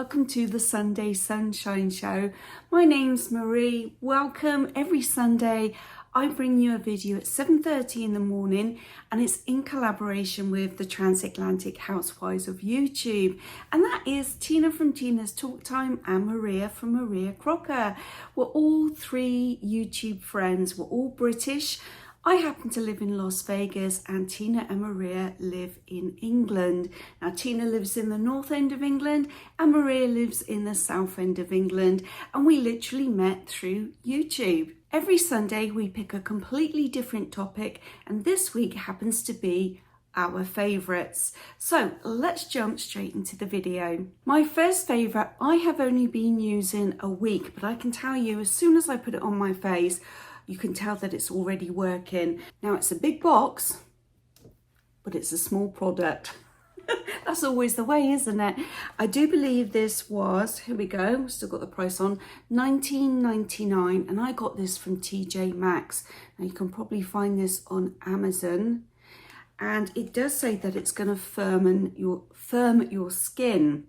welcome to the Sunday Sunshine Show. My name's Maree. Welcome. Every Sunday I bring you a video at 7:30 in the morning, and it's in collaboration with the Transatlantic Housewives of YouTube, and that is Tina from Tina's Talk Time and Maria from Maria Crocker. We're all three YouTube friends. We're all British. I happen to live in Las Vegas and Tina and Maria live in England. Now Tina lives in the north end of England and Maria lives in the south end of England, and we literally met through YouTube. Every Sunday we pick a completely different topic, and this week happens to be our favourites. So let's jump straight into the video. My first favourite I have only been using a week, but I can tell you as soon as I put it on my face, you can tell that it's already working. Now it's a big box, but it's a small product. That's always the way, isn't it? I do believe this was, here we go, still got the price on, $19.99, and I got this from TJ Maxx. Now you can probably find this on Amazon, and it does say that it's going to firm your skin.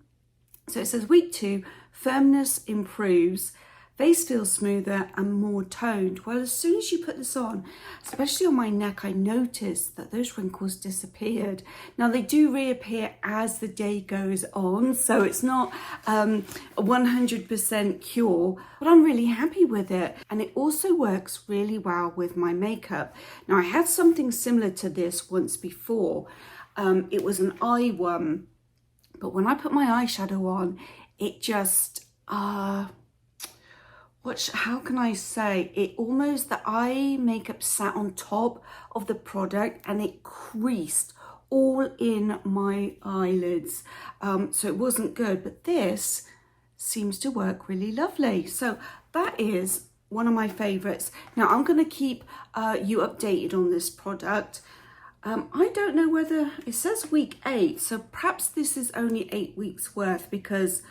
So it says week 2, firmness improves, face feels smoother and more toned. Well, as soon as you put this on, especially on my neck, I noticed that those wrinkles disappeared. Now they do reappear as the day goes on, so it's not a 100% cure, but I'm really happy with it. And it also works really well with my makeup. Now I had something similar to this once before. It was an eye one, but when I put my eyeshadow on, it just, how can I say, it almost, the eye makeup sat on top of the product and it creased all in my eyelids. So it wasn't good, but this seems to work really lovely. So that is one of my favorites. Now I'm going to keep you updated on this product. I don't know whether, it says week 8, so perhaps this is only 8 weeks worth, because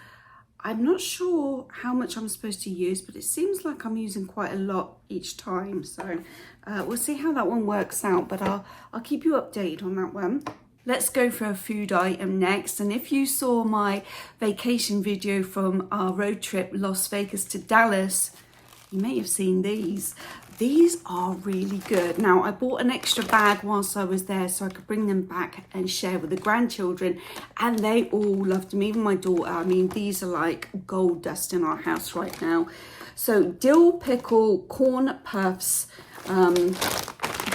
I'm not sure how much I'm supposed to use, but it seems like I'm using quite a lot each time. So we'll see how that one works out, but I'll keep you updated on that one. Let's go for a food item next. And if you saw my vacation video from our road trip, Las Vegas to Dallas, you may have seen these. These are really good. Now, I bought an extra bag whilst I was there so I could bring them back and share with the grandchildren, and they all loved them, even my daughter. I mean, these are like gold dust in our house right now. So, dill pickle, corn puffs,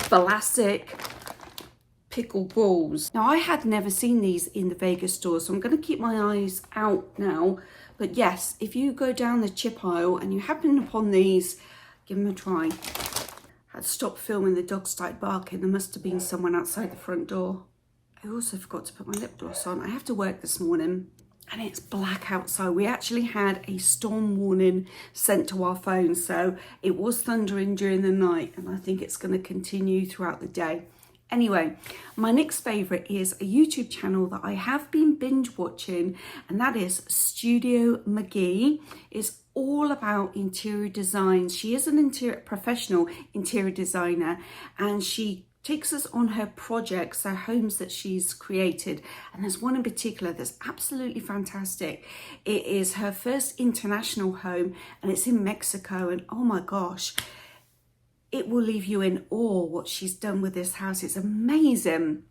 balsamic pickle balls. Now, I had never seen these in the Vegas store, so I'm going to keep my eyes out now. But yes, if you go down the chip aisle and you happen upon these, give them a try. I had to stop filming, the dog started barking. There must have been someone outside the front door. I also forgot to put my lip gloss on. I have to work this morning and it's black outside. We actually had a storm warning sent to our phone, so it was thundering during the night, and I think it's going to continue throughout the day. Anyway, my next favourite is a YouTube channel that I have been binge watching, and that is Studio Maree. It's all about interior design. She is an professional interior designer, and she takes us on her projects, her homes that she's created. And there's one in particular that's absolutely fantastic. It is her first international home, and it's in Mexico, and oh my gosh, it will leave you in awe what she's done with this house. It's amazing.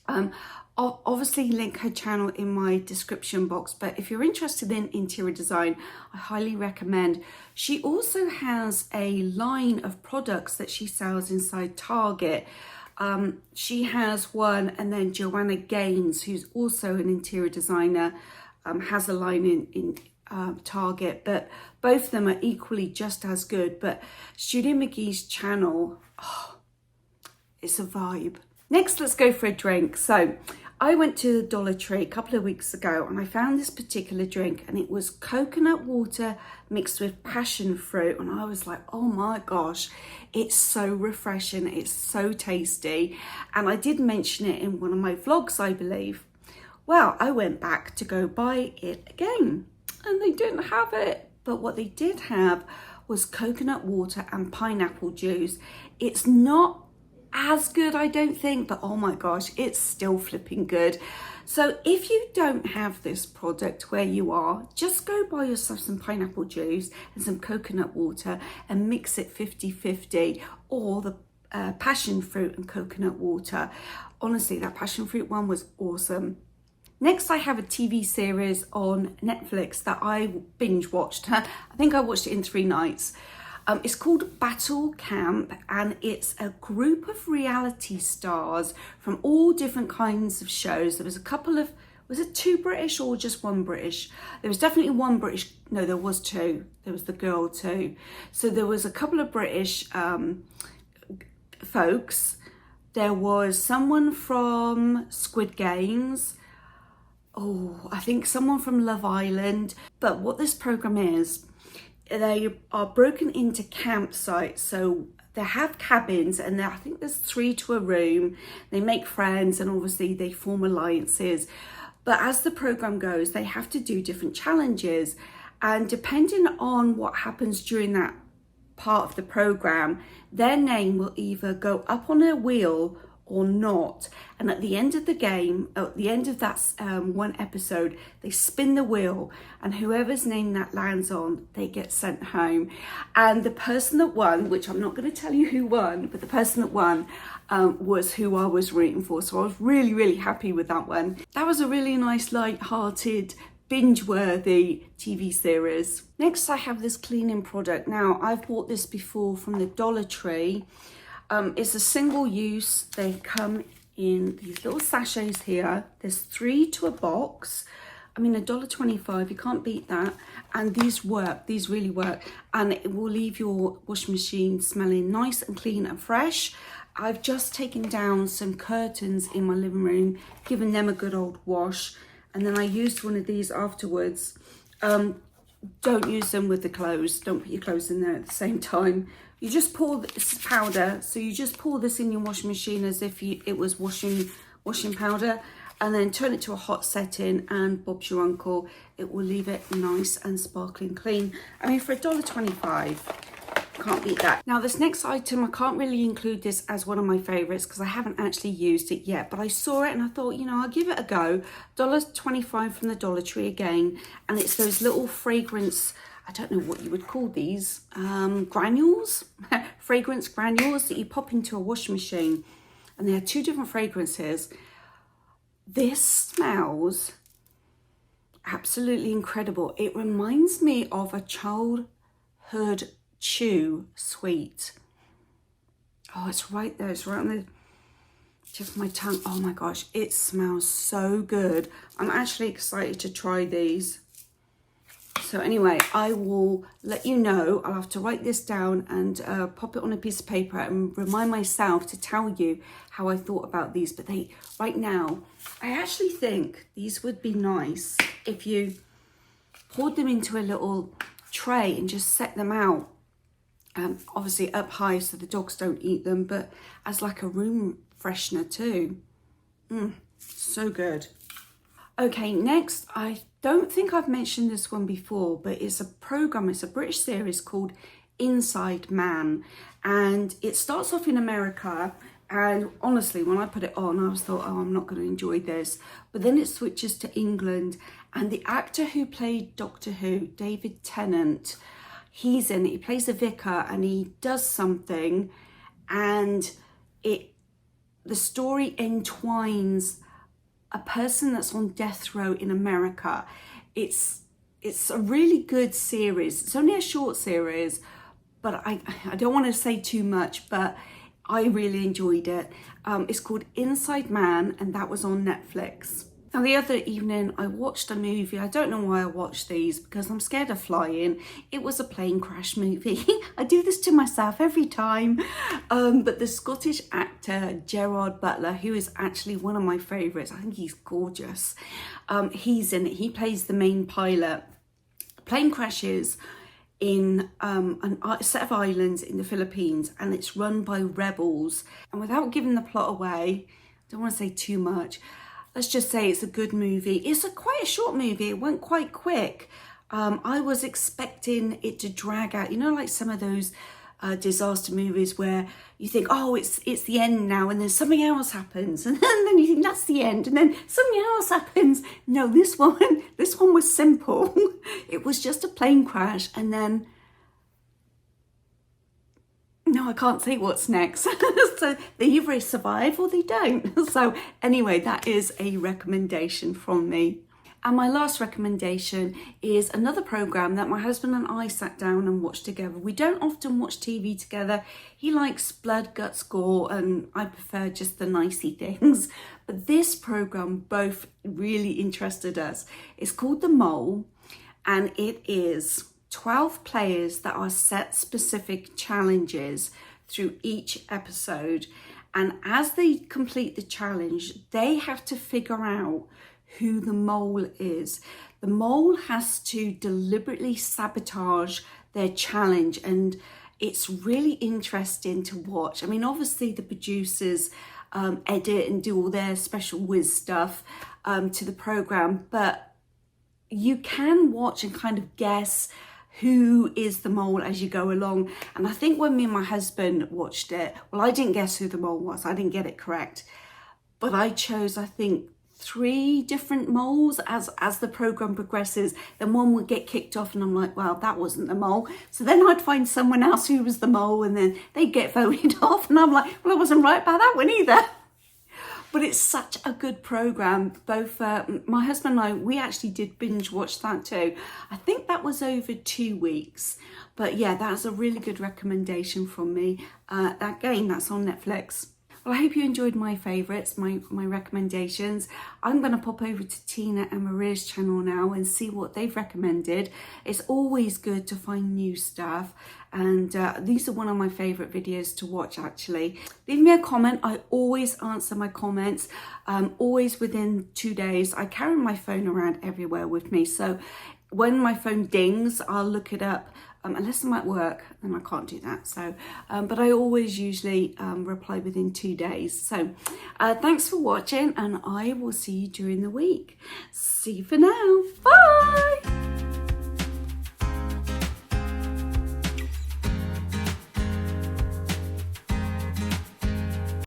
I'll obviously link her channel in my description box, but if you're interested in interior design, I highly recommend. She also has a line of products that she sells inside Target. She has one, and then Joanna Gaines, who's also an interior designer, has a line in Target, but both of them are equally just as good. But Studio Maree's channel, it's a vibe. Next, let's go for a drink. So I went to the Dollar Tree a couple of weeks ago and I found this particular drink, and it was coconut water mixed with passion fruit, and I was like, oh my gosh, it's so refreshing, it's so tasty. And I did mention it in one of my vlogs, I believe. Well, I went back to go buy it again and they didn't have it, but what they did have was coconut water and pineapple juice. It's not as good, I don't think, but oh my gosh, it's still flipping good. So if you don't have this product where you are, just go buy yourself some pineapple juice and some coconut water and mix it 50-50, or the passion fruit and coconut water. Honestly, that passion fruit one was awesome. Next, I have a TV series on Netflix that I binge watched. I think I watched it in 3 nights. It's called Battle Camp, and it's a group of reality stars from all different kinds of shows. There was a couple of, was it 2 British or just 1 British? There was definitely 1 British, no, there was 2. There was the girl too. So there was a couple of British folks. There was someone from Squid Games. Oh, I think someone from Love Island. But what this program is, they are broken into campsites. So they have cabins, and I think there's 3 to a room. They make friends, and obviously they form alliances. But as the program goes, they have to do different challenges. And depending on what happens during that part of the program, their name will either go up on a wheel or not. And at the end of the game, at the end of that one episode, they spin the wheel, and whoever's name that lands on, they get sent home. And the person that won, which I'm not going to tell you who won, but the person that won was who I was rooting for. So I was really, really happy with that one. That was a really nice, light-hearted, binge-worthy TV series. Next, I have this cleaning product. Now, I've bought this before from the Dollar Tree. It's a single use. They come in these little sachets here. There's 3 to a box. I mean, $1.25, you can't beat that. And these work, these really work. And it will leave your washing machine smelling nice and clean and fresh. I've just taken down some curtains in my living room, given them a good old wash. And then I used one of these afterwards. Don't use them with the clothes. Don't put your clothes in there at the same time. You just pour this powder. So you just pour this in your washing machine as if it was washing powder, and then turn it to a hot setting, and Bob's your uncle. It will leave it nice and sparkling clean. I mean, for $1.25, can't beat that. Now, this next item, I can't really include this as one of my favorites because I haven't actually used it yet, but I saw it and I thought, you know, I'll give it a go. $1.25 from the Dollar Tree again, and it's those little fragrance, I don't know what you would call these, granules, fragrance granules that you pop into a washing machine. And there are 2 different fragrances. This smells absolutely incredible. It reminds me of a childhood chew sweet. Oh, it's right there. It's right on the tip of my tongue. Oh my gosh, it smells so good. I'm actually excited to try these. So anyway, I will let you know. I'll have to write this down and pop it on a piece of paper and remind myself to tell you how I thought about these. But right now, I actually think these would be nice if you poured them into a little tray and just set them out. Obviously up high so the dogs don't eat them, but as like a room freshener too. So good. Okay, next, I don't think I've mentioned this one before, but it's a program, it's a British series called Inside Man, and it starts off in America. And honestly, when I put it on, I was thought, oh, I'm not going to enjoy this. But then it switches to England, and the actor who played Doctor Who, David Tennant, he's in it. He plays a vicar, and he does something, and the story entwines a person that's on death row in America. It's a really good series. It's only a short series, but I don't want to say too much, but I really enjoyed it. It's called Inside Man, and that was on Netflix. Now, the other evening, I watched a movie. I don't know why I watched these, because I'm scared of flying. It was a plane crash movie. I do this to myself every time. But the Scottish actor, Gerard Butler, who is actually one of my favourites, I think he's gorgeous. He's in it. He plays the main pilot. The plane crashes in a set of islands in the Philippines, and it's run by rebels. And without giving the plot away, I don't want to say too much, let's just say it's a good movie. It's quite a short movie. It went quite quick. I was expecting it to drag out, you know, like some of those disaster movies where you think, oh, it's the end now, and then something else happens, and then you think that's the end, and then something else happens. No, this one was simple. It was just a plane crash, and then no, I can't say what's next. So they either survive or they don't. So anyway, that is a recommendation from me. And my last recommendation is another program that my husband and I sat down and watched together. We don't often watch TV together. He likes blood, guts, gore, and I prefer just the nicey things. But this program both really interested us. It's called The Mole, and it is 12 players that are set specific challenges through each episode. And as they complete the challenge, they have to figure out who the mole is. The mole has to deliberately sabotage their challenge, and it's really interesting to watch. I mean, obviously the producers edit and do all their special whiz stuff to the program, but you can watch and kind of guess who is the mole as you go along. And I think when me and my husband watched it, well, I didn't guess who the mole was. I didn't get it correct, but I chose, I think, 3 different moles as the program progresses. Then one would get kicked off and I'm like, well, that wasn't the mole. So then I'd find someone else who was the mole, and then they'd get voted off, and I'm like, well, I wasn't right about that one either. But it's such a good program. Both my husband and I, we actually did binge watch that too. I think that was over 2 weeks. But yeah, that's a really good recommendation from me. Again, that's on Netflix. Well, I hope you enjoyed my favourites, my recommendations. I'm going to pop over to Tina and Maree's channel now and see what they've recommended. It's always good to find new stuff, and these are one of my favourite videos to watch, actually. Leave me a comment. I always answer my comments, always within 2 days. I carry my phone around everywhere with me, so when my phone dings, I'll look it up. Unless I'm at work, then I can't do that. So, but I always usually reply within 2 days. So thanks for watching, and I will see you during the week. See you for now. Bye.